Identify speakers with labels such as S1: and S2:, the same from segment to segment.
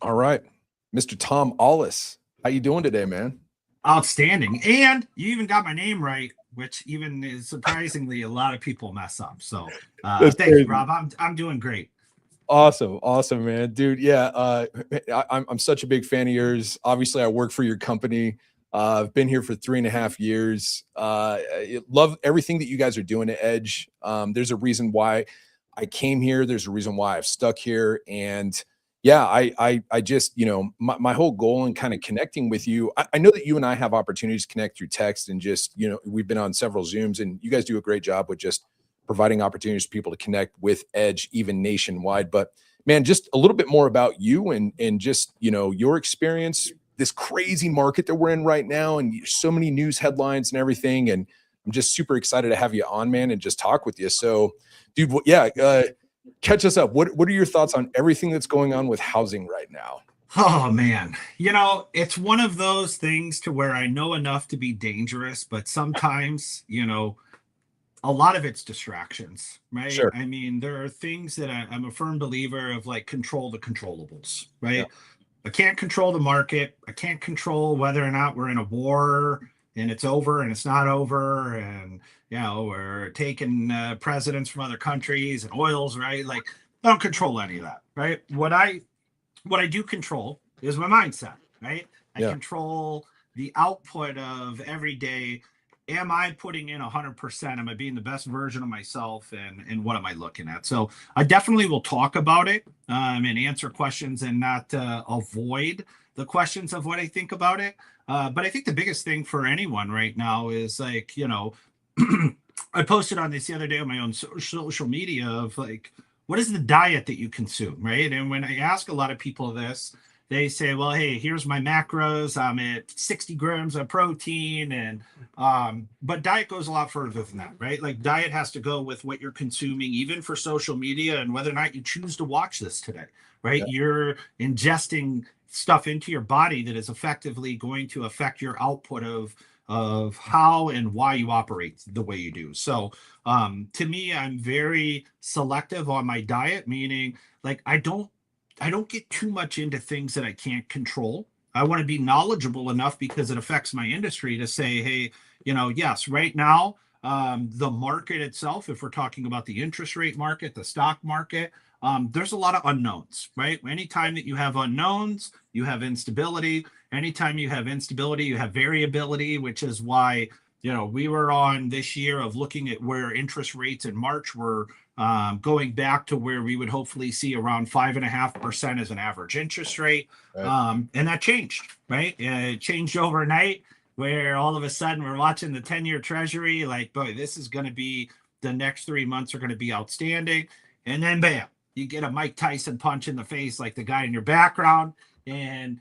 S1: All right. Mr. Tom Allis, how you doing today, man?
S2: Outstanding. And you even got my name right, which even is surprisingly a lot of people mess up. So
S1: That's
S2: thank you,
S1: crazy.
S2: Rob. I'm doing great.
S1: Awesome. Awesome, man. Dude, yeah, I'm such a big fan of yours. Obviously, I work for your company. I've been here for 3.5 years. I love everything that you guys are doing at Edge. There's a reason why I came here. There's a reason why I've stuck here. And yeah, I just, my whole goal in kind of connecting with you, I know that you and I have opportunities to connect through text and just, we've been on several Zooms and you guys do a great job with just providing opportunities for people to connect with Edge, even nationwide. But man, just a little bit more about you and just your experience, this crazy market that we're in right now, and so many news headlines and everything. And I'm just super excited to have you on, man, and just talk with you. So, dude, yeah, catch us up. What are your thoughts on everything that's going on with housing right now?
S2: Oh man. It's one of those things to where I know enough to be dangerous, but sometimes, a lot of it's distractions, right?
S1: Sure.
S2: I mean, there are things that I'm a firm believer of, like control the controllables,
S1: Yeah.
S2: right? I can't control the market. I can't control whether or not we're in a war and it's over and it's not over. And, we're taking presidents from other countries and oils, right? Like, I don't control any of that, right? What I do control is my mindset, right? I
S1: Yeah.
S2: control the output of every day. Am I putting in 100%? Am I being the best version of myself? And what am I looking at? So I definitely will talk about it and answer questions and not avoid the questions of what I think about it. But I think the biggest thing for anyone right now is like, I posted on this the other day on my own social media of like, what is the diet that you consume, right? And when I ask a lot of people this, they say, well, hey, here's my macros. I'm at 60 grams of protein. But diet goes a lot further than that, right? Like diet has to go with what you're consuming, even for social media and whether or not you choose to watch this today, right?
S1: Yeah.
S2: You're ingesting stuff into your body that is effectively going to affect your output of how and why you operate the way you do. So to me, I'm very selective on my diet, meaning like I don't get too much into things that I can't control. I want to be knowledgeable enough because it affects my industry to say, hey, yes, right now, the market itself, if we're talking about the interest rate market, the stock market, there's a lot of unknowns, right? Anytime that you have unknowns, you have instability. Anytime you have instability, you have variability, which is why we were on this year of looking at where interest rates in March were going back to where we would hopefully see around 5.5% as an average interest rate.
S1: Right.
S2: And that changed, right? It changed overnight where all of a sudden we're watching the 10-year treasury like, boy, this is going to be the next 3 months are going to be outstanding. And then bam, you get a Mike Tyson punch in the face like the guy in your background. And,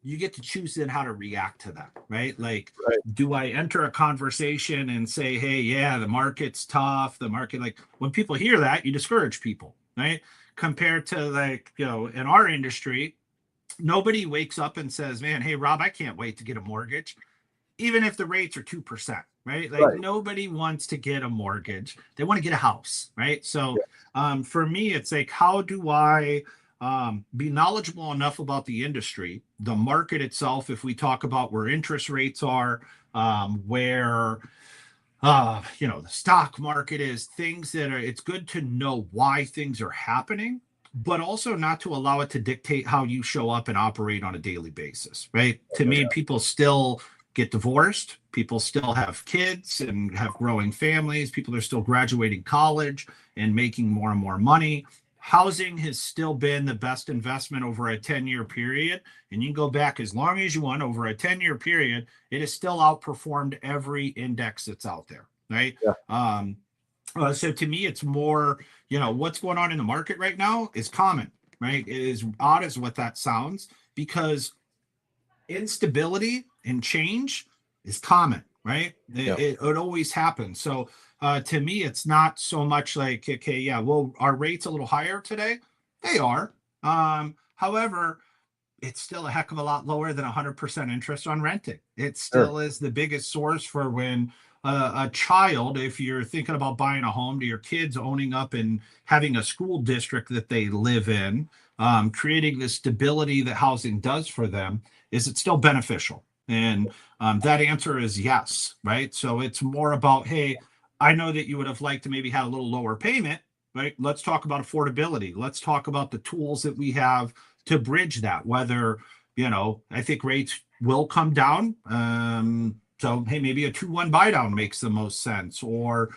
S2: you get to choose then how to react to that, right? Like,
S1: Right.
S2: do I enter a conversation and say, hey, yeah, the market's tough, the market, like when people hear that, you discourage people, right? Compared to like, in our industry, nobody wakes up and says, man, hey, Rob, I can't wait to get a mortgage, even if the rates are 2%, right? Like
S1: Right.
S2: nobody wants to get a mortgage. They want to get a house, right? So
S1: Yeah.
S2: for me, it's like, how do I be knowledgeable enough about the industry, the market itself, if we talk about where interest rates are, where the stock market is, things that are, it's good to know why things are happening, but also not to allow it to dictate how you show up and operate on a daily basis, right? To me, people still get divorced, people still have kids and have growing families, people are still graduating college and making more and more money. Housing has still been the best investment over a 10-year period. And you can go back as long as you want over a 10-year period, it has still outperformed every index that's out there, right?
S1: Yeah.
S2: So to me, it's more, what's going on in the market right now is common, right? It is odd as what that sounds because instability and change is common, right?
S1: Yeah.
S2: It always happens. So to me, it's not so much like, okay, yeah, well, our rates a little higher today? They are. However, it's still a heck of a lot lower than 100% interest on renting. It
S1: Sure.
S2: still is the biggest source for when a child, if you're thinking about buying a home, to your kids owning up and having a school district that they live in, creating the stability that housing does for them, is it still beneficial? And that answer is yes, right? So it's more about, hey, I know that you would have liked to maybe have a little lower payment, right? Let's talk about affordability. Let's talk about the tools that we have to bridge that, whether, I think rates will come down. So, hey, maybe a 2-1 buy down makes the most sense, or,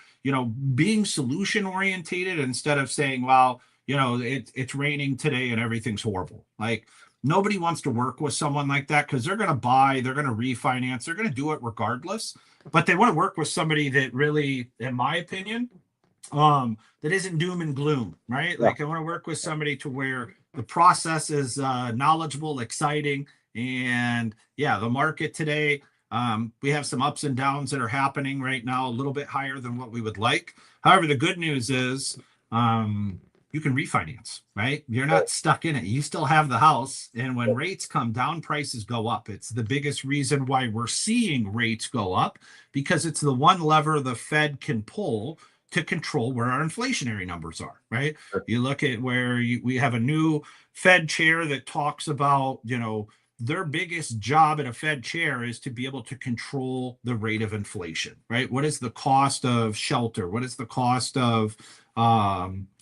S2: being solution orientated instead of saying, well, it's raining today and everything's horrible. Like, nobody wants to work with someone like that, because they're going to buy, they're going to refinance, they're going to do it regardless. But they want to work with somebody that really, in my opinion, that isn't doom and gloom, right?
S1: Yeah.
S2: Like, I want to work with somebody to where the process is knowledgeable, exciting, and yeah, the market today, we have some ups and downs that are happening right now, a little bit higher than what we would like. However, the good news is, you can refinance, right? You're not stuck in it. You still have the house. And when rates come down, prices go up. It's the biggest reason why we're seeing rates go up, because it's the one lever the Fed can pull to control where our inflationary numbers are, right?
S1: Sure.
S2: You look at where we have a new Fed chair that talks about, their biggest job at a Fed chair is to be able to control the rate of inflation, right? What is the cost of shelter? What is the cost of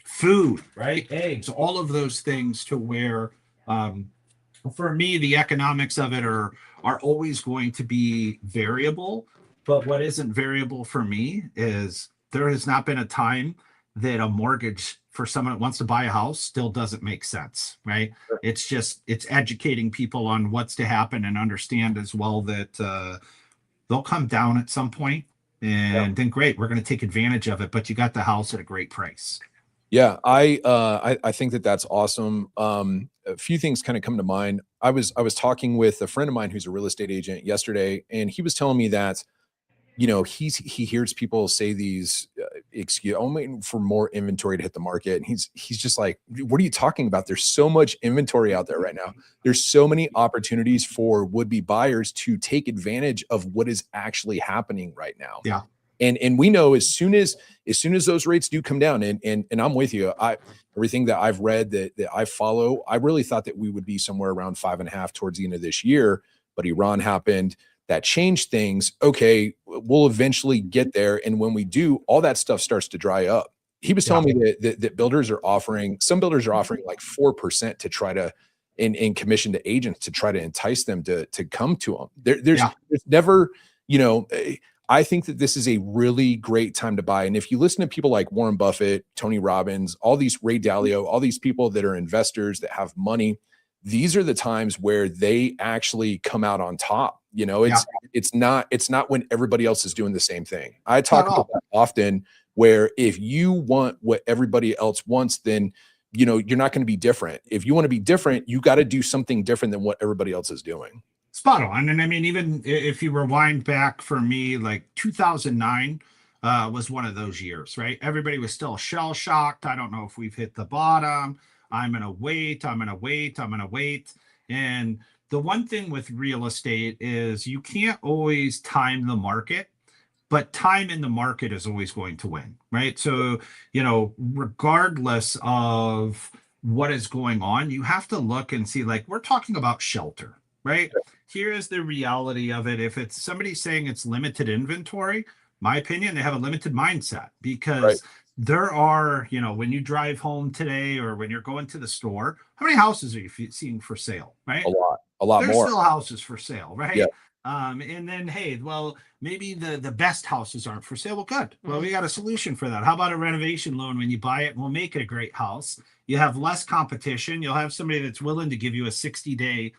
S2: food, right? Eggs, all of those things, to where, for me, the economics of it are always going to be variable. But what isn't variable for me is there has not been a time that a mortgage for someone that wants to buy a house still doesn't make sense, right?
S1: Sure.
S2: It's educating people on what's to happen, and understand as well that they'll come down at some point, and then great, we're going to take advantage of it. But you got the house at a great price.
S1: Yeah, I think that that's awesome. A few things kind of come to mind. I was talking with a friend of mine who's a real estate agent yesterday, and he was telling me that, he hears people say these excuse, "Oh, I'm waiting for more inventory to hit the market," and he's just like, "What are you talking about? There's so much inventory out there right now. There's so many opportunities for would-be buyers to take advantage of what is actually happening right now."
S2: Yeah.
S1: And we know as soon as those rates do come down, and I'm with you. Everything that I've read, that I follow, I really thought that we would be somewhere around 5.5 towards the end of this year, but Iran happened. That changed things. Okay, we'll eventually get there, and when we do, all that stuff starts to dry up. He was telling me that some builders are offering like 4% to try to, in commission to agents, to try to entice them to come to them. There's never, I think that this is a really great time to buy. And if you listen to people like Warren Buffett, Tony Robbins, all these Ray Dalio, all these people that are investors that have money, these are the times where they actually come out on top. It's not when everybody else is doing the same thing. I talk about that often, where if you want what everybody else wants, then you're not going to be different. If you want to be different, you got to do something different than what everybody else is doing.
S2: Spot on. And I mean, even if you rewind back, for me, like 2009 was one of those years, right? Everybody was still shell shocked. I don't know if we've hit the bottom. I'm going to wait. I'm going to wait. I'm going to wait. And the one thing with real estate is you can't always time the market, but time in the market is always going to win, right? So, regardless of what is going on, you have to look and see, like, we're talking about shelter, right? Here is the reality of it. If it's somebody saying it's limited inventory, my opinion, they have a limited mindset, because there are, when you drive home today, or when you're going to the store, how many houses are you seeing for sale, right?
S1: A lot
S2: There's
S1: more.
S2: still houses for sale, right?
S1: Yeah.
S2: And then, hey, well, maybe the best houses aren't for sale. Well, good. Well, we got a solution for that. How about a renovation loan? When you buy it, we'll make it a great house. You have less competition. You'll have somebody that's willing to give you a 60-day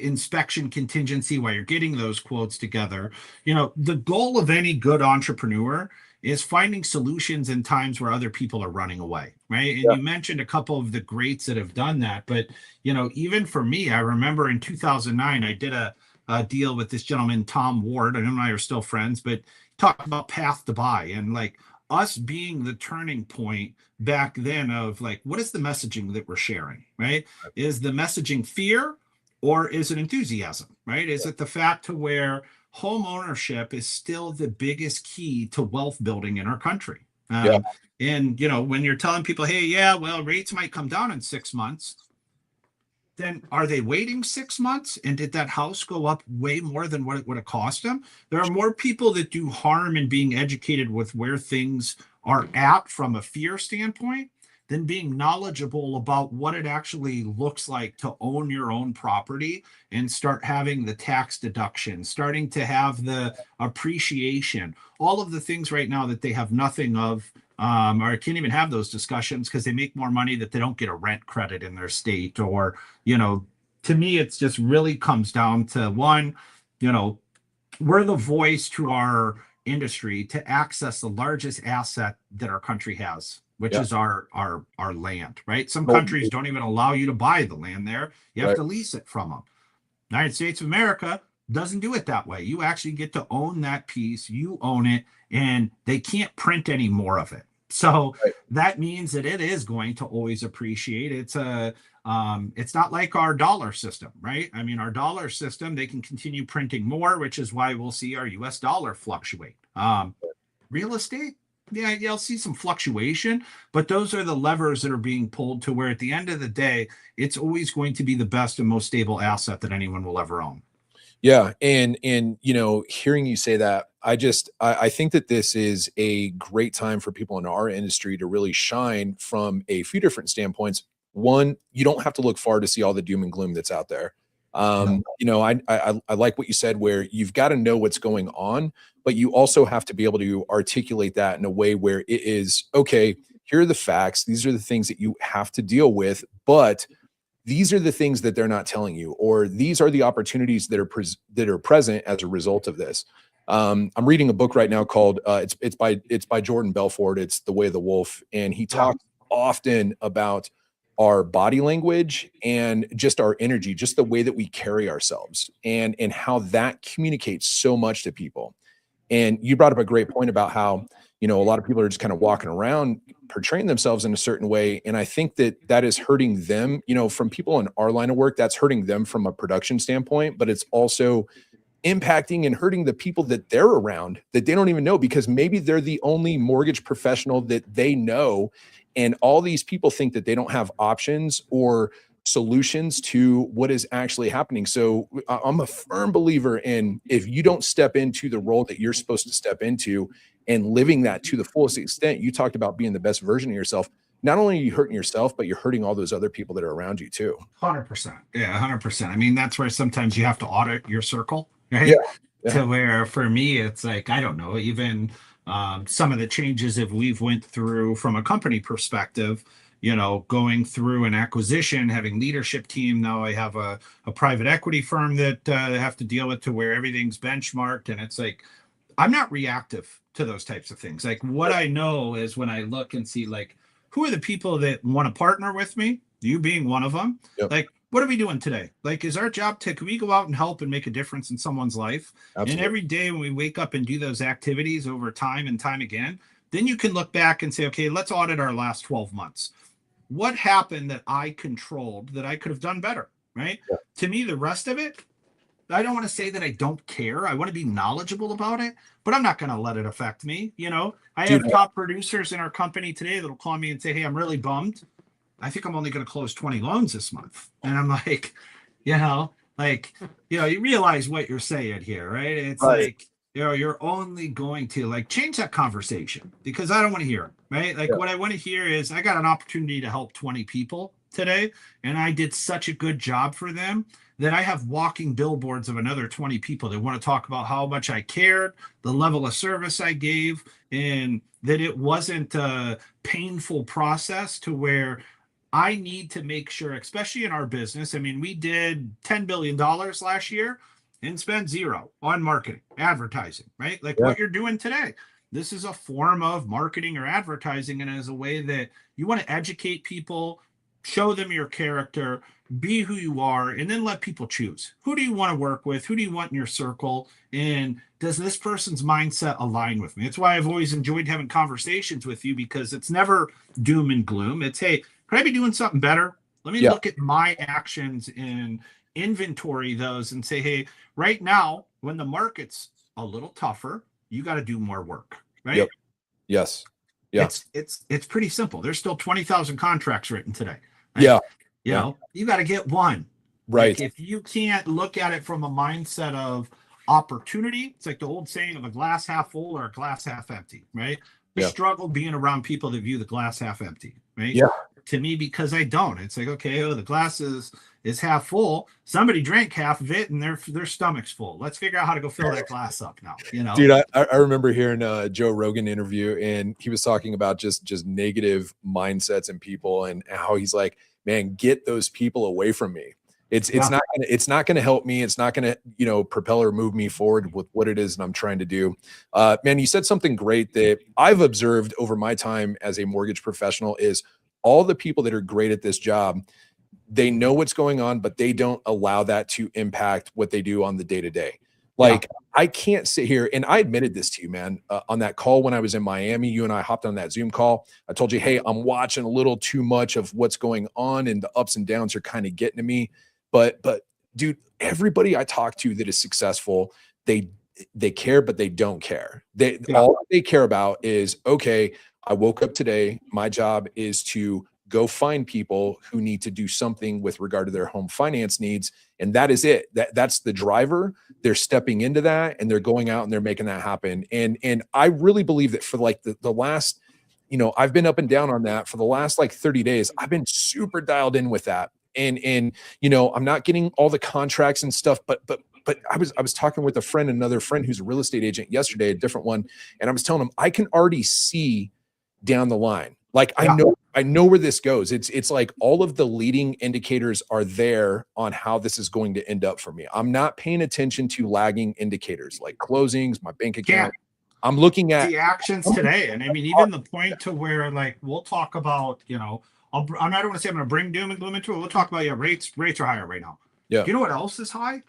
S2: inspection contingency while you're getting those quotes together. The goal of any good entrepreneur is finding solutions in times where other people are running away, right? And you mentioned a couple of the greats that have done that, but even for me, I remember in 2009 I did a deal with this gentleman, Tom Ward, and him and I are still friends, but talked about path to buy, and like us being the turning point back then of like, what is the messaging that we're sharing, right? Is the messaging fear, or is it enthusiasm, right? Is it the fact to where, home ownership is still the biggest key to wealth building in our country.
S1: Yeah.
S2: And you know, when you're telling people, hey, yeah, well, rates might come down in 6 months, then are they waiting 6 months? And did that house go up way more than what it would have cost them? There are more people that do harm in being educated with where things are at from a fear standpoint than being knowledgeable about what it actually looks like to own your own property and start having the tax deduction, starting to have the appreciation, all of the things right now that they have nothing of, or can't even have those discussions because they make more money that they don't get a rent credit in their state. Or, you know, to me, it's just really comes down to one, you know, we're the voice to our industry to access the largest asset that our country has, which
S1: Yeah.
S2: is our land, right? Some
S1: Well,
S2: countries don't even allow you to buy the land there. You have
S1: right.
S2: to lease it from them. United States of America doesn't do it that way. You actually get to own that piece, you own it, and they can't print any more of it. So
S1: Right.
S2: that means that it is going to always appreciate. It's not like our dollar system, right? I mean, our dollar system, they can continue printing more, which is why we'll see our US dollar fluctuate. Real estate, yeah, you'll see some fluctuation, but those are the levers that are being pulled to where at the end of the day, it's always going to be the best and most stable asset that anyone will ever own.
S1: Yeah, and you know, hearing you say that, I think that this is a great time for people in our industry to really shine from a few different standpoints. One, you don't have to look far to see all the doom and gloom that's out there.
S2: No.
S1: You know, I like what you said, where you've got to know what's going on, but you also have to be able to articulate that in a way where it is okay. Here are the facts. These are the things that you have to deal with, but these are the things that they're not telling you, or these are the opportunities that are present as a result of this. I'm reading a book right now called it's by Jordan Belfort. It's The Way of the Wolf, and he
S2: Yeah.
S1: talks often about our body language and just our energy, just the way that we carry ourselves, and how that communicates so much to people. And you brought up a great point about how, you know, a lot of people are just kind of walking around portraying themselves in a certain way. And I think that that is hurting them, you know, from people in our line of work, that's hurting them from a production standpoint, but it's also impacting and hurting the people that they're around that they don't even know, because maybe they're the only mortgage professional that they know. And all these people think that they don't have options or solutions to what is actually happening. So I'm a firm believer in, if you don't step into the role that you're supposed to step into and living that to the fullest extent, you talked about being the best version of yourself. Not only are you hurting yourself, but you're hurting all those other people that are around you too.
S2: 100%. Yeah, 100%. I mean, that's where sometimes you have to audit your circle,
S1: Yeah.
S2: right?
S1: Yeah.
S2: To where for me, it's like, I don't know, even some of the changes that we've went through from a company perspective, you know, going through an acquisition, having leadership team. Now I have a private equity firm that I have to deal with, to where everything's benchmarked. And it's like, I'm not reactive to those types of things. Like, what I know is when I look and see, like, who are the people that want to partner with me, you being one of them.
S1: Yep.
S2: Like, what are we doing today? Like, is our job to, can we go out and help and make a difference in someone's life?
S1: Absolutely.
S2: And every day when we wake up and do those activities over time and time again, then you can look back and say, okay, let's audit our last 12 months. What happened that I controlled that I could have done better? Right.
S1: Yeah.
S2: To me, the rest of it, I don't want to say that I don't care. I want to be knowledgeable about it, but I'm not going to let it affect me. You know, I
S1: Dude,
S2: have top producers in our company today that'll call me and say, hey, I'm really bummed. I think I'm only going to close 20 loans this month. And I'm like, you know, you realize what you're saying here, right? It's
S1: Right.
S2: like, you know, you're only going to like change that conversation, because I don't want to hear it, right? Like,
S1: Yeah.
S2: what I want to hear is, I got an opportunity to help 20 people today, and I did such a good job for them that I have walking billboards of another 20 people that want to talk about how much I cared, the level of service I gave, and that it wasn't a painful process to where I need to make sure, especially in our business. I mean, we did $10 billion last year and spent zero on marketing, advertising, right? Like
S1: Yeah.
S2: what you're doing today. This is a form of marketing or advertising, and as a way that you want to educate people, show them your character, be who you are, and then let people choose. Who do you want to work with? Who do you want in your circle? And does this person's mindset align with me? It's why I've always enjoyed having conversations with you, because it's never doom and gloom. It's, hey, could I be doing something better? Let me
S1: Yeah.
S2: look at my actions and inventory those and say, hey, right now, when the market's a little tougher, you got to do more work, right?
S1: Yep. Yes. Yeah.
S2: It's pretty simple. There's still 20,000 contracts written today. Right?
S1: Yeah.
S2: You know, you got to get one.
S1: Right.
S2: Like if you can't look at it from a mindset of opportunity, it's like the old saying of a glass half full or a glass half empty, right? I
S1: Yeah.
S2: struggle being around people that view the glass half empty, right?
S1: Yeah.
S2: To me, because I don't. It's like, okay, oh, the glass is half full. Somebody drank half of it and their stomach's full. Let's figure out how to go fill that glass up now. You know,
S1: dude, I remember hearing a Joe Rogan interview, and he was talking about just negative mindsets and people, and how he's like, man, get those people away from me. It's not gonna help me. It's not gonna, propel or move me forward with what it is that I'm trying to do. Man, you said something great that I've observed over my time as a mortgage professional is all the people that are great at this job, they know what's going on, but they don't allow that to impact what they do on the day to day. Like, I can't sit here, and I admitted this to you, man, on that call when I was in Miami. You and I hopped on that Zoom call. I told you, hey, I'm watching a little too much of what's going on, and the ups and downs are kind of getting to me. But dude, everybody I talk to that is successful, they care, but they don't care. All they care about is, okay, I woke up today. My job is to go find people who need to do something with regard to their home finance needs. And that is it. That's the driver. They're stepping into that and they're going out and they're making that happen. And I really believe that for like the last, I've been up and down on that for the last like 30 days. I've been super dialed in with that. And I'm not getting all the contracts and stuff, but I was talking with another friend who's a real estate agent yesterday, a different one. And I was telling him, I can already see down the line. Like, I know where this goes. It's like all of the leading indicators are there on how this is going to end up for me. I'm not paying attention to lagging indicators like closings, my bank account. I'm looking at
S2: the actions today. And I mean, even the point to where, like, we'll talk about, I'm not going to say I'm going to bring doom and gloom into it. We'll talk about, rates are higher right now.
S1: Yeah.
S2: You know what else is high?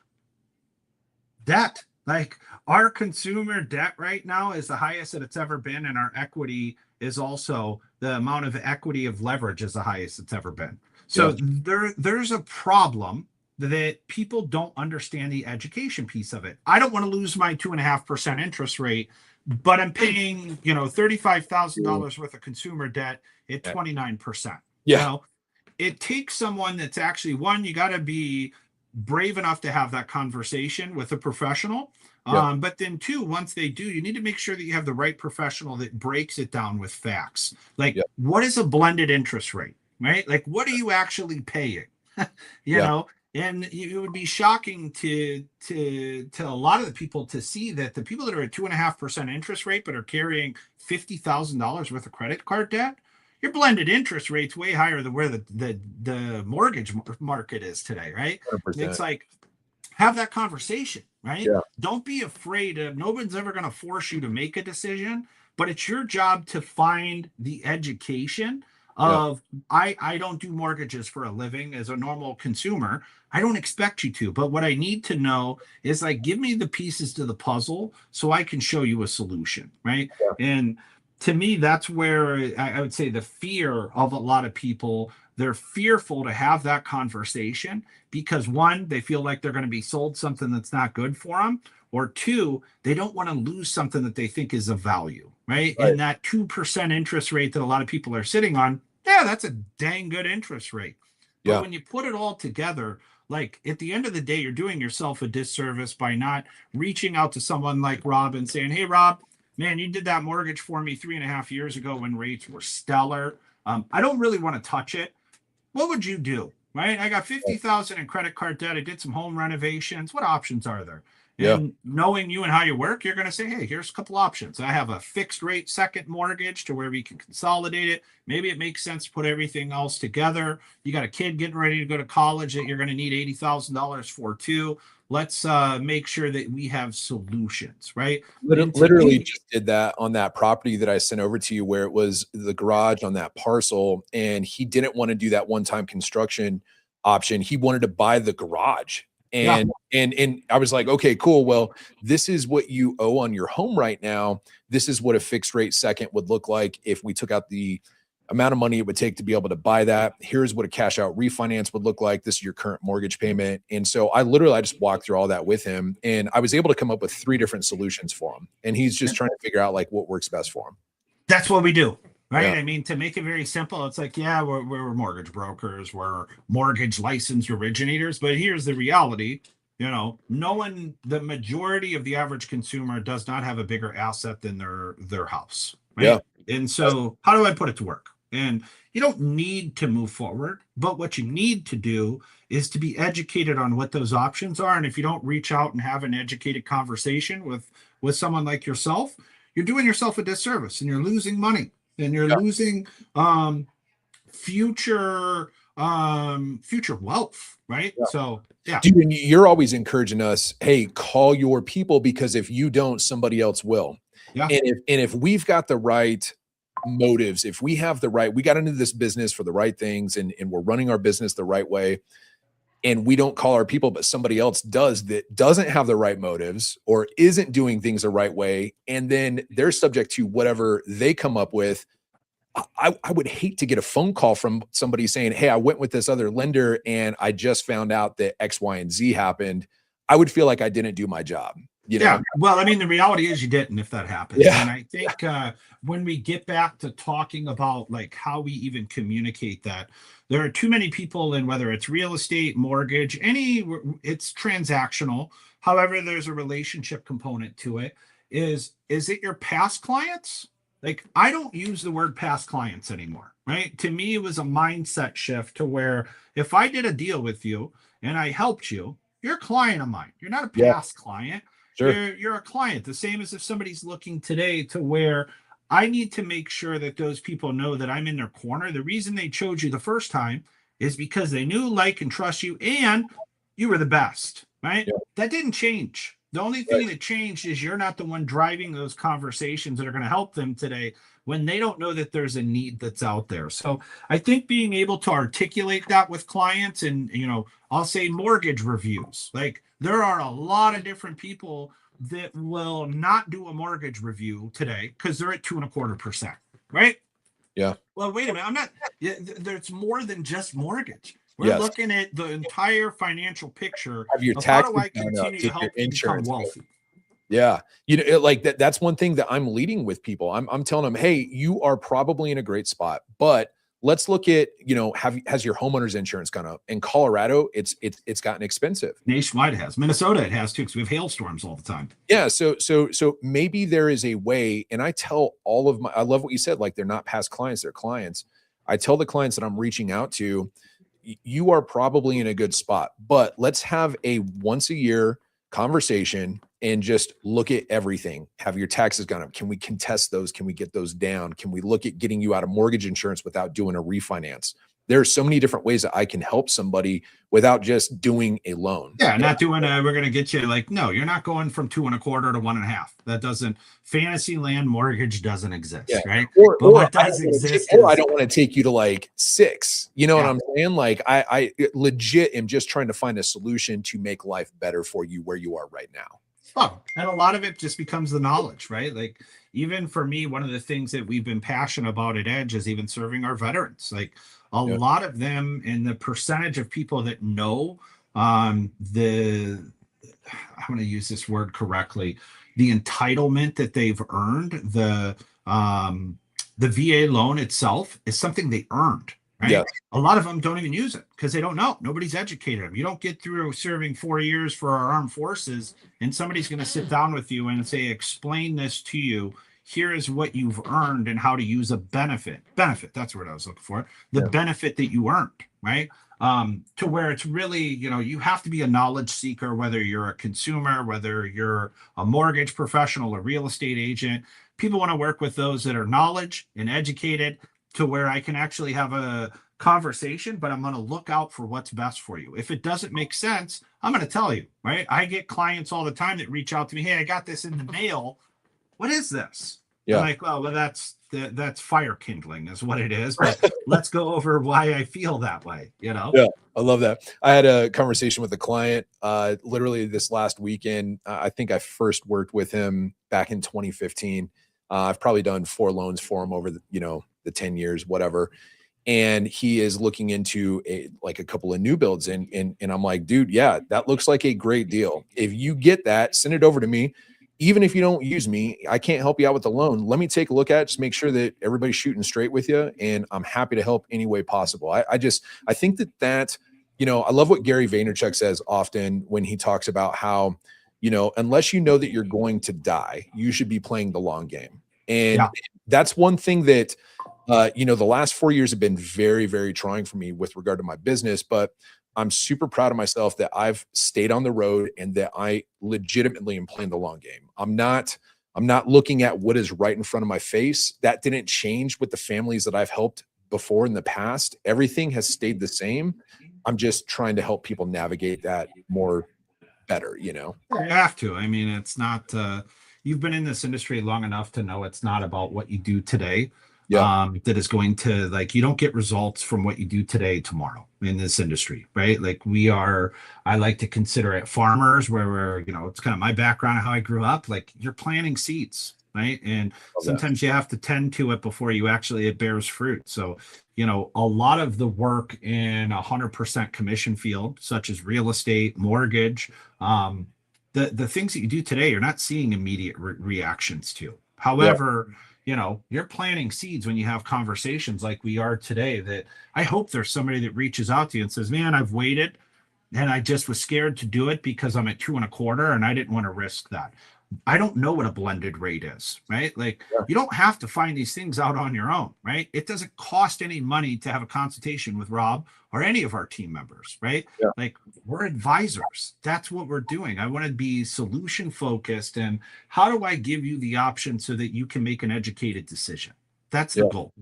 S2: Debt. Like, our consumer debt right now is the highest that it's ever been, and our equity is also, the amount of equity of leverage is the highest it's ever been. So there's a problem that people don't understand the education piece of it. I don't want to lose my 2.5% interest rate, but I'm paying, $35,000 worth of consumer debt at 29%.
S1: Yeah.
S2: It takes someone that's actually, one, you got to be brave enough to have that conversation with a professional. But then two, once they do, you need to make sure that you have the right professional that breaks it down with facts. Like, what is a blended interest rate, right? Like, what are you actually paying? you know, and it would be shocking to a lot of the people to see that the people that are at 2.5% interest rate, but are carrying $50,000 worth of credit card debt, your blended interest rate's way higher than where the mortgage market is today, right?
S1: 100%.
S2: It's like, have that conversation, right?
S1: Yeah.
S2: Don't be afraid of, nobody's ever going to force you to make a decision, but it's your job to find the education of, I don't do mortgages for a living as a normal consumer. I don't expect you to, but what I need to know is, like, give me the pieces to the puzzle so I can show you a solution, right?
S1: Yeah.
S2: And to me, that's where I would say the fear of a lot of people, they're fearful to have that conversation because, one, they feel like they're going to be sold something that's not good for them, or two, they don't want to lose something that they think is of value, right? And that 2% interest rate that a lot of people are sitting on, that's a dang good interest rate. But when you put it all together, like, at the end of the day, you're doing yourself a disservice by not reaching out to someone like Rob and saying, hey, Rob, man, you did that mortgage for me 3.5 years ago when rates were stellar. I don't really want to touch it. What would you do? Right? I got 50,000 in credit card debt. I did some home renovations. What options are there? And knowing you and how you work, you're going to say, hey, here's a couple options. I have a fixed rate second mortgage to where we can consolidate it. Maybe it makes sense to put everything else together. You got a kid getting ready to go to college that you're going to need $80,000 for too. Let's make sure that we have solutions, right?
S1: Literally just did that on that property that I sent over to you, where it was the garage on that parcel, and he didn't want to do that one-time construction option. He wanted to buy the garage. And I was like, okay, cool. Well, this is what you owe on your home right now. This is what a fixed rate second would look like if we took out the amount of money it would take to be able to buy that. Here's what a cash out refinance would look like. This is your current mortgage payment. And so I just walked through all that with him, and I was able to come up with 3 different solutions for him. And he's just trying to figure out like what works best for him.
S2: That's what we do. Right.
S1: Yeah.
S2: I mean, to make it very simple, it's like, yeah, we're mortgage brokers, we're mortgage licensed originators. But here's the reality, the majority of the average consumer does not have a bigger asset than their house. Right.
S1: Yeah.
S2: And so how do I put it to work? And you don't need to move forward, but what you need to do is to be educated on what those options are. And if you don't reach out and have an educated conversation with someone like yourself, you're doing yourself a disservice and you're losing money and you're losing future wealth, right?
S1: Yeah.
S2: So yeah.
S1: Dude, and you're always encouraging us, hey, call your people, because if you don't, somebody else will.
S2: Yeah.
S1: And if we've got the right motives, if we have the right, we got into this business for the right things, and we're running our business the right way, and we don't call our people, but somebody else does that doesn't have the right motives or isn't doing things the right way, and then they're subject to whatever they come up with. I would hate to get a phone call from somebody saying, hey, I went with this other lender and I just found out that X, Y, and Z happened. I would feel like I didn't do my job.
S2: Yeah. Well, I mean, the reality is you didn't, if that happens.
S1: Yeah.
S2: And I think when we get back to talking about like how we even communicate that, there are too many people in, whether it's real estate, mortgage, it's transactional. However, there's a relationship component to it. Is it your past clients? Like, I don't use the word past clients anymore, right? To me, it was a mindset shift to where if I did a deal with you and I helped you, you're a client of mine. You're not a past client.
S1: Sure.
S2: You're a client. The same as if somebody's looking today, to where I need to make sure that those people know that I'm in their corner. The reason they chose you the first time is because they knew, like, and trust you, and you were the best, right?
S1: Yeah.
S2: That didn't change. The only thing that changed is you're not the one driving those conversations that are going to help them today when they don't know that there's a need that's out there. So I think being able to articulate that with clients, and, I'll say mortgage reviews, like, there are a lot of different people that will not do a mortgage review today because they're at 2.25%, right?
S1: Yeah.
S2: Well, wait a minute. There's more than just mortgage. We're looking at the entire financial picture
S1: of your
S2: of
S1: taxes,
S2: how do I continue to help you become wealthy.
S1: Yeah. Like that's one thing that I'm leading with people. I'm telling them, hey, you are probably in a great spot, but let's look at, has your homeowner's insurance gone up? In Colorado, it's gotten expensive.
S2: Nationwide it has. Minnesota it has too, because we have hailstorms all the time.
S1: Yeah. So maybe there is a way, and I tell I love what you said, like, they're not past clients, they're clients. I tell the clients that I'm reaching out to, you are probably in a good spot, but let's have a once a year conversation and just look at everything. Have your taxes gone up? Can we contest those? Can we get those down? Can we look at getting you out of mortgage insurance without doing a refinance? There are so many different ways that I can help somebody without just doing a loan.
S2: Yeah, not doing we're going to get you, like, no, you're not going from 2.25 to 1.5. That doesn't, fantasy land mortgage doesn't exist, right?
S1: But what does exist is, I don't want to take you to like 6. You know what I'm saying? Like, I legit am just trying to find a solution to make life better for you where you are right now.
S2: Oh, and a lot of it just becomes the knowledge, right? Like, even for me, one of the things that we've been passionate about at Edge is even serving our veterans. Like, a lot of them, and the percentage of people that know I'm going to use this word correctly, the entitlement that they've earned, the VA loan itself is something they earned, right?
S1: Yeah.
S2: A lot of them don't even use it because they don't know. Nobody's educated them. You don't get through serving 4 years for our armed forces and somebody's going to sit down with you and say, explain this to you. Here is what you've earned and how to use a benefit. That's the word I was looking for. The benefit that you earned, right? To where it's really, you have to be a knowledge seeker, whether you're a consumer, whether you're a mortgage professional, a real estate agent. People want to work with those that are knowledge and educated, to where I can actually have a conversation, but I'm going to look out for what's best for you. If it doesn't make sense, I'm going to tell you, right? I get clients all the time that reach out to me. Hey, I got this in the mail. What is this? Yeah. I'm like, well, that's fire kindling is what it is. But let's go over why I feel that way, Yeah,
S1: I love that. I had a conversation with a client literally this last weekend. I think I first worked with him back in 2015. I've probably done 4 loans for him over the the 10 years, whatever. And he is looking into a couple of new builds. And I'm like, dude, yeah, that looks like a great deal. If you get that, send it over to me. Even if you don't use me, I can't help you out with the loan. Let me take a look at it, just make sure that everybody's shooting straight with you. And I'm happy to help any way possible. I think that, I love what Gary Vaynerchuk says often when he talks about how, unless you know that you're going to die, you should be playing the long game. And
S2: Yeah.
S1: that's one thing that, the last 4 years have been very, very trying for me with regard to my business, but I'm super proud of myself that I've stayed on the road and that I legitimately am playing the long game. I'm not looking at what is right in front of my face. That didn't change with the families that I've helped before in the past. Everything has stayed the same. I'm just trying to help people navigate that more better.
S2: You have to. I mean, it's not, you've been in this industry long enough to know it's not about what you do today.
S1: Yeah.
S2: That is going to, like, you don't get results from what you do today tomorrow in this industry, right? Like, I like to consider it farmers where we're, it's kind of my background, how I grew up. Like, you're planting seeds, right? And sometimes you have to tend to it before it bears fruit. So, a lot of the work in 100% commission field, such as real estate, mortgage, the things that you do today, you're not seeing immediate reactions to. However, you're planting seeds when you have conversations like we are today, that I hope there's somebody that reaches out to you and says, man, I've waited and I just was scared to do it because I'm at 2.25 and I didn't want to risk that. I don't know what a blended rate is, right? Like, you don't have to find these things out on your own, right? It doesn't cost any money to have a consultation with Rob or any of our team members, right?
S1: Yeah.
S2: Like, we're advisors. That's what we're doing. I want to be solution focused. And how do I give you the option so that you can make an educated decision? That's the goal.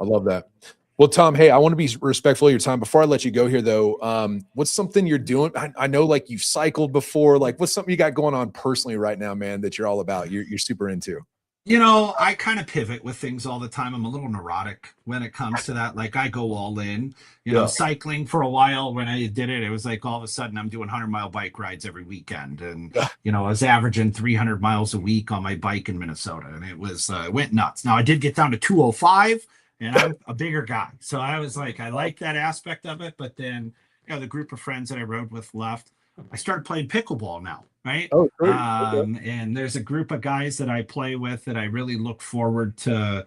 S1: I love that. Well, Tom, hey, I want to be respectful of your time. Before I let you go here, though, what's something you're doing? I know, like, you've cycled before. Like, what's something you got going on personally right now, man, that you're all about? You're super into.
S2: I kind of pivot with things all the time. I'm a little neurotic when it comes to that. Like, I go all in, cycling for a while. When I did it, it was like all of a sudden I'm doing 100-mile bike rides every weekend. And, I was averaging 300 miles a week on my bike in Minnesota. And it was, went nuts. Now, I did get down to 205 and I'm a bigger guy. So I was like, I like that aspect of it. But then, the group of friends that I rode with left. I started playing pickleball now, right?
S1: Oh, great. Okay.
S2: And there's a group of guys that I play with that I really look forward to.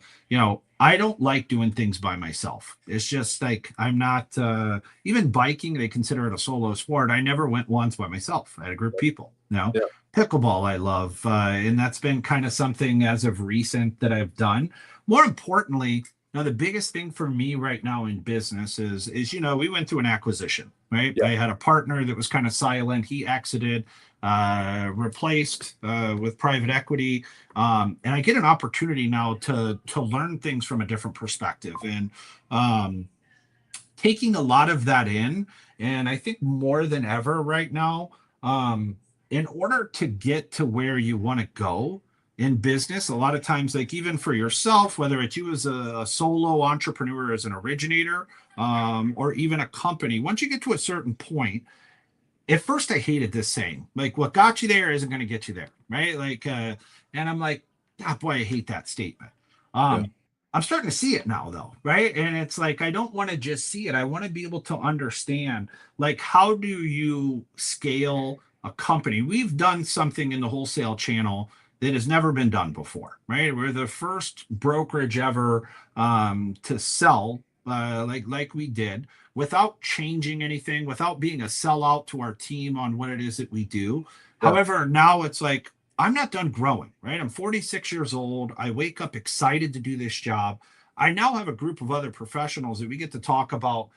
S2: I don't like doing things by myself. It's just like, I'm not, even biking, they consider it a solo sport. I never went once by myself. I had a group of people,
S1: Yeah.
S2: Pickleball I love. And that's been kind of something as of recent that I've done. More importantly, now, the biggest thing for me right now in business is we went through an acquisition, right?
S1: Yeah.
S2: I had a partner that was kind of silent. He exited, replaced with private equity. And I get an opportunity now to learn things from a different perspective and taking a lot of that in. And I think more than ever right now, in order to get to where you want to go, in business, a lot of times, like, even for yourself, whether it's you as a solo entrepreneur, as an originator, or even a company, once you get to a certain point, at first I hated this saying, like, what got you there isn't going to get you there, right? Like, and I'm like, boy, I hate that statement. I'm starting to see it now, though, right? And it's like, I don't want to just see it. I want to be able to understand, like, how do you scale a company? We've done something in the wholesale channel that has never been done before, right? We're the first brokerage ever to sell like we did without changing anything, without being a sellout to our team on what it is that we do.
S1: Yeah.
S2: However, now it's like, I'm not done growing, right? I'm 46 years old. I wake up excited to do this job. I now have a group of other professionals that we get to talk about,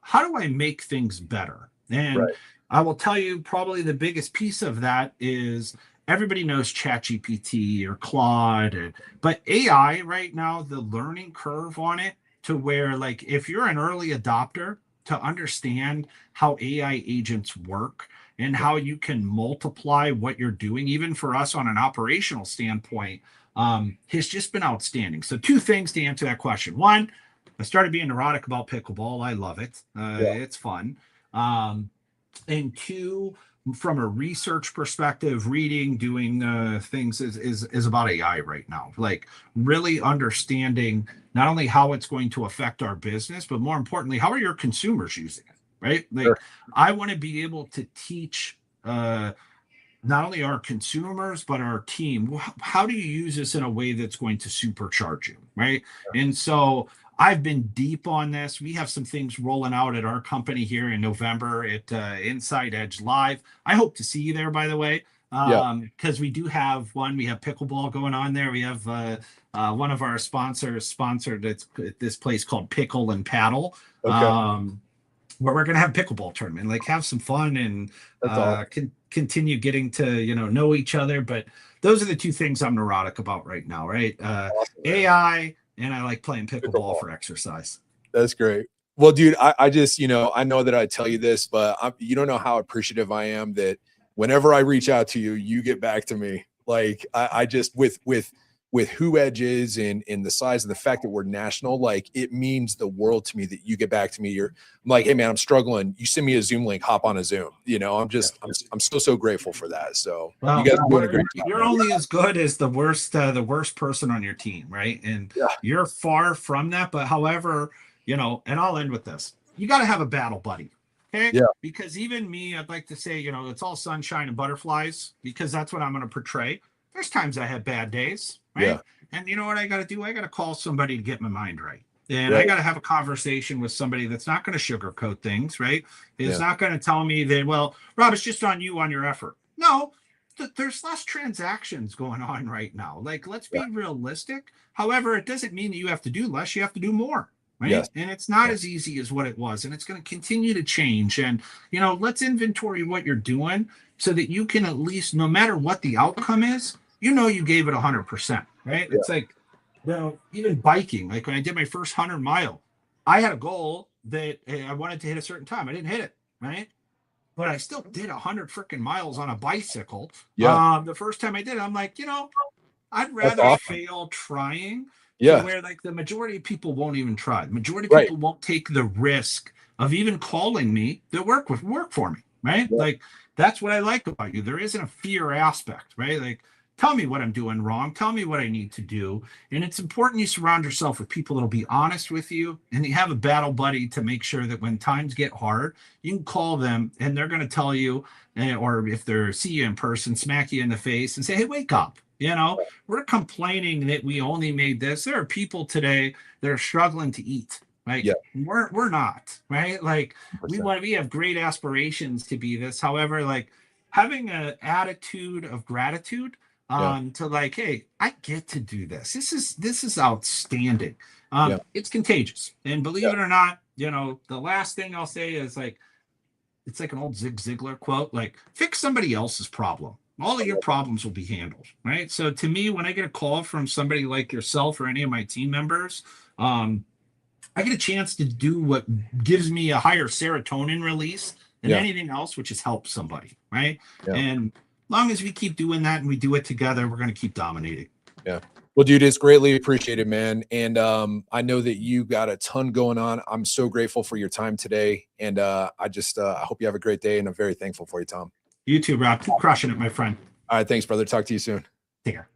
S2: how do I make things better? And I will tell you, probably the biggest piece of that is, everybody knows ChatGPT or Claude, but AI right now, the learning curve on it, to where, like, if you're an early adopter, to understand how AI agents work and how you can multiply what you're doing, even for us on an operational standpoint, has just been outstanding. So 2 things to answer that question. 1, I started being neurotic about pickleball. I love it. It's fun. And 2, from a research perspective, reading, doing things is about AI right now. Like really understanding not only how it's going to affect our business, but more importantly, how are your consumers using it, right? Like
S1: Sure.
S2: I want to be able to teach not only our consumers but our team, how do you use this in a way that's going to supercharge you, right? And so I've been deep on this. We have some things rolling out at our company here in November at Inside Edge Live. I hope to see you there, by the way,
S1: Yeah.
S2: because we do have one. We have pickleball going on there. We have one of our sponsors sponsored this place called Pickle and Paddle.
S1: Okay.
S2: Where we're going to have pickleball tournament, like have some fun and
S1: That's awesome.
S2: continue getting to know each other. But those are the two things I'm neurotic about right now, right?
S1: Awesome, man.
S2: AI, and I like playing pickleball
S1: Pickleball.
S2: for exercise.
S1: That's great. Well, dude, I just, I know that I tell you this, but you don't know how appreciative I am that whenever I reach out to you, you get back to me. Like I just with who Edge is and the size of the fact that we're national, like it means the world to me that you get back to me. I'm like, hey man, I'm struggling. You send me a Zoom link, hop on a Zoom. I'm so grateful for that. So
S2: Well,
S1: you guys are doing a great job.
S2: you're
S1: Man.
S2: only as good as the worst person on your team, right? And
S1: Yeah.
S2: you're far from that. But however, and I'll end with this: you got to have a battle buddy. Okay.
S1: Yeah.
S2: Because even me, I'd like to say, it's all sunshine and butterflies, because that's what I'm going to portray. There's times I have bad days, right?
S1: Yeah.
S2: And you know what I got to do? I got to call somebody to get my mind right. And
S1: Right.
S2: I got to have a conversation with somebody that's not going to sugarcoat things, right? It's
S1: Yeah.
S2: not going to tell me that, well, Rob, it's just on you, on your effort. No, there's less transactions going on right now. Like, let's be realistic. However, it doesn't mean that you have to do less. You have to do more. Right.
S1: Yes.
S2: And it's not
S1: Yeah.
S2: as easy as what it was. And it's going to continue to change. And, let's inventory what you're doing so that you can at least, no matter what the outcome is, you gave it 100%. Right.
S1: Yeah.
S2: It's like, even biking, like when I did my first 100-mile, I had a goal that I wanted to hit a certain time. I didn't hit it. Right. But I still did 100 freaking miles on a bicycle.
S1: Yeah.
S2: The first time I did it, I'm like, I'd rather
S1: awesome.
S2: fail trying.
S1: Yeah.
S2: Where like the majority of people won't even try. The majority of
S1: Right.
S2: people won't take the risk of even calling me to work for me. Right.
S1: Yeah.
S2: Like that's what I like about you. There isn't a fear aspect, right? Like tell me what I'm doing wrong. Tell me what I need to do. And it's important you surround yourself with people that'll be honest with you, and you have a battle buddy to make sure that when times get hard, you can call them and they're going to tell you, or if they're see you in person, smack you in the face and say, hey, wake up. We're complaining that we only made this. There are people today that are struggling to eat. Right.
S1: Yeah.
S2: We're not, right? Like
S1: 100%.
S2: we have great aspirations to be this. However, like having an attitude of gratitude to like, hey, I get to do this. This is outstanding. It's contagious. And believe it or not, the last thing I'll say is like, it's like an old Zig Ziglar quote, like fix somebody else's problem. All of your problems will be handled, right? So to me, when I get a call from somebody like yourself or any of my team members, I get a chance to do what gives me a higher serotonin release than anything else, which is help somebody, right?
S1: Yeah.
S2: And as long as we keep doing that and we do it together, we're going to keep dominating.
S1: Yeah. Well, dude, it's greatly appreciated, man. And I know that you got a ton going on. I'm so grateful for your time today. And I hope you have a great day, and I'm very thankful for you, Tom.
S2: You too, Rob. Keep crushing it, my friend.
S1: All right. Thanks, brother. Talk to you soon.
S2: Take care.